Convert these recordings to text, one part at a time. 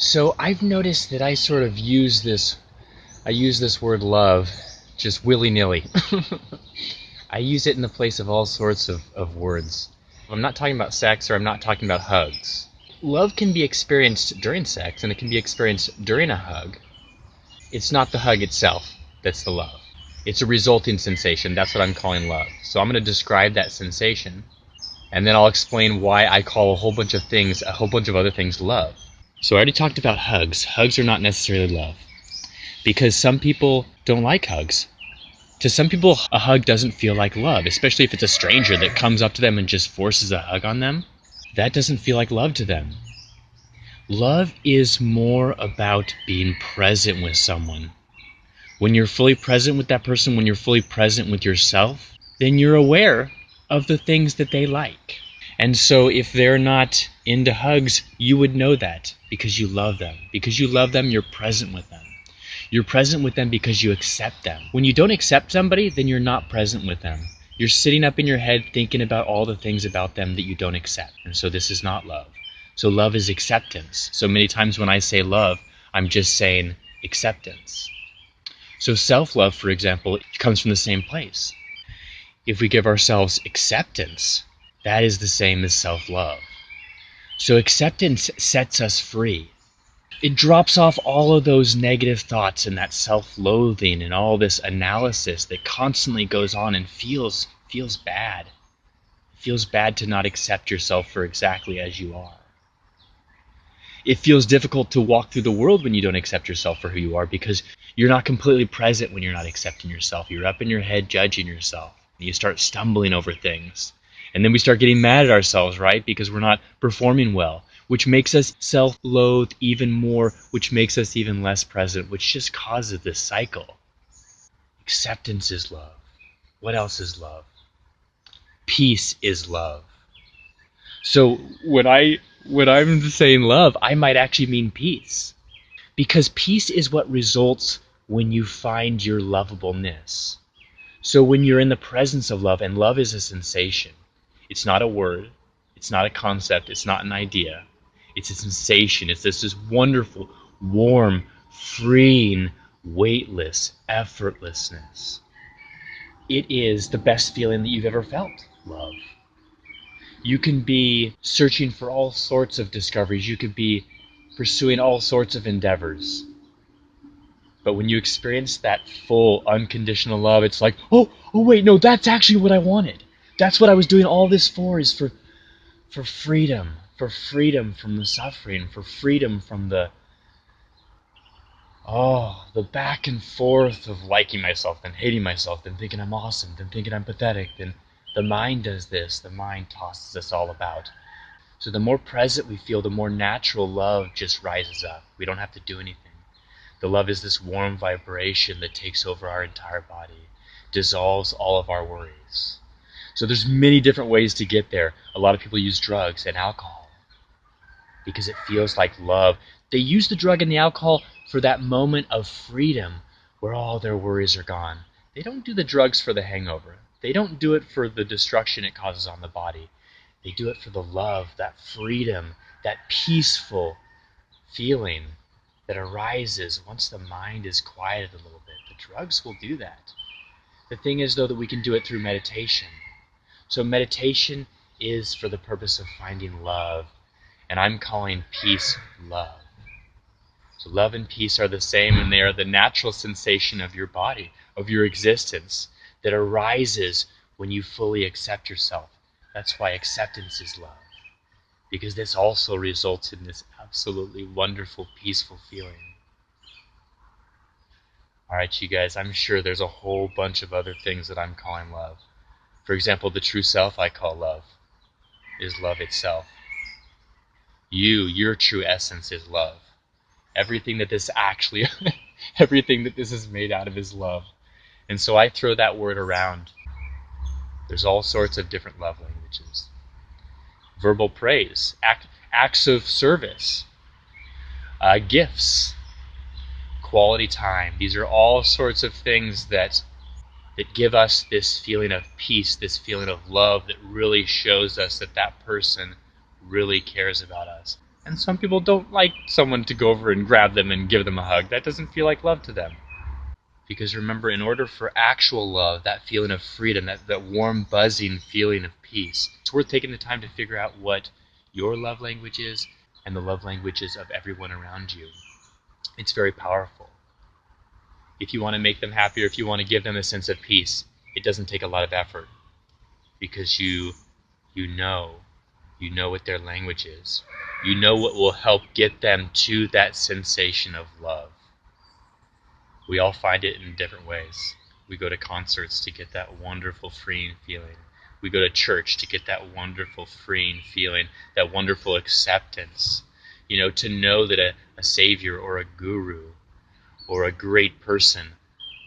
So I've noticed that I use this word love just willy-nilly. I use it in the place of all sorts of words. I'm not talking about sex, or I'm not talking about hugs. Love can be experienced during sex, and it can be experienced during a hug. It's not the hug itself that's the love. It's a resulting sensation. That's what I'm calling love. So I'm going to describe that sensation, and then I'll explain why I call a whole bunch of other things love. So I already talked about hugs. Hugs are not necessarily love, because some people don't like hugs. To some people, a hug doesn't feel like love, especially if it's a stranger that comes up to them and just forces a hug on them. That doesn't feel like love to them. Love is more about being present with someone. When you're fully present with that person, when you're fully present with yourself, then you're aware of the things that they like. And so if they're not into hugs, you would know that because you love them. Because you love them, you're present with them. You're present with them because you accept them. When you don't accept somebody, then you're not present with them. You're sitting up in your head thinking about all the things about them that you don't accept. And so this is not love. So love is acceptance. So many times when I say love, I'm just saying acceptance. So self-love, for example, comes from the same place. If we give ourselves acceptance, that is the same as self-love. So acceptance sets us free. It drops off all of those negative thoughts and that self-loathing and all this analysis that constantly goes on and feels bad. It feels bad to not accept yourself for exactly as you are. It feels difficult to walk through the world when you don't accept yourself for who you are, because you're not completely present when you're not accepting yourself. You're up in your head judging yourself. And you start stumbling over things. And then we start getting mad at ourselves, right? Because we're not performing well, which makes us self-loathe even more, which makes us even less present, which just causes this cycle. Acceptance is love. What else is love? Peace is love. So when I'm saying love, I might actually mean peace. Because peace is what results when you find your lovableness. So when you're in the presence of love, and love is a sensation. It's not a word. It's not a concept. It's not an idea. It's a sensation. It's this wonderful, warm, freeing, weightless effortlessness. It is the best feeling that you've ever felt, love. You can be searching for all sorts of discoveries. You could be pursuing all sorts of endeavors. But when you experience that full, unconditional love, it's like, oh wait, no, that's actually what I wanted. That's what I was doing all this for, is for freedom from the suffering, for freedom from the back and forth of liking myself, then hating myself, then thinking I'm awesome, then thinking I'm pathetic, then the mind does this, the mind tosses us all about. So the more present we feel, the more natural love just rises up. We don't have to do anything. The love is this warm vibration that takes over our entire body, dissolves all of our worries. So there's many different ways to get there. A lot of people use drugs and alcohol because it feels like love. They use the drug and the alcohol for that moment of freedom where all their worries are gone. They don't do the drugs for the hangover. They don't do it for the destruction it causes on the body. They do it for the love, that freedom, that peaceful feeling that arises once the mind is quieted a little bit. The drugs will do that. The thing is, though, that we can do it through meditation. So meditation is for the purpose of finding love, and I'm calling peace love. So love and peace are the same, and they are the natural sensation of your body, of your existence, that arises when you fully accept yourself. That's why acceptance is love, because this also results in this absolutely wonderful, peaceful feeling. Alright, you guys, I'm sure there's a whole bunch of other things that I'm calling love. For example, the true self I call love is love itself. Your true essence is love. Everything that this is made out of is love. And so I throw that word around. There's all sorts of different love languages. Verbal praise, acts of service, gifts, quality time. These are all sorts of things that give us this feeling of peace, this feeling of love that really shows us that that person really cares about us. And some people don't like someone to go over and grab them and give them a hug. That doesn't feel like love to them. Because remember, in order for actual love, that feeling of freedom, that warm, buzzing feeling of peace, it's worth taking the time to figure out what your love language is and the love languages of everyone around you. It's very powerful. If you want to make them happier, if you want to give them a sense of peace, it doesn't take a lot of effort. Because you know what their language is. You know what will help get them to that sensation of love. We all find it in different ways. We go to concerts to get that wonderful freeing feeling. We go to church to get that wonderful freeing feeling, that wonderful acceptance. To know that a savior or a guru or a great person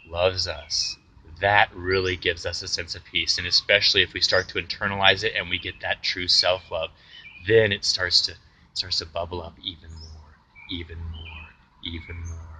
loves us. That really gives us a sense of peace. And especially if we start to internalize it and we get that true self-love, then it starts to bubble up even more, even more, even more.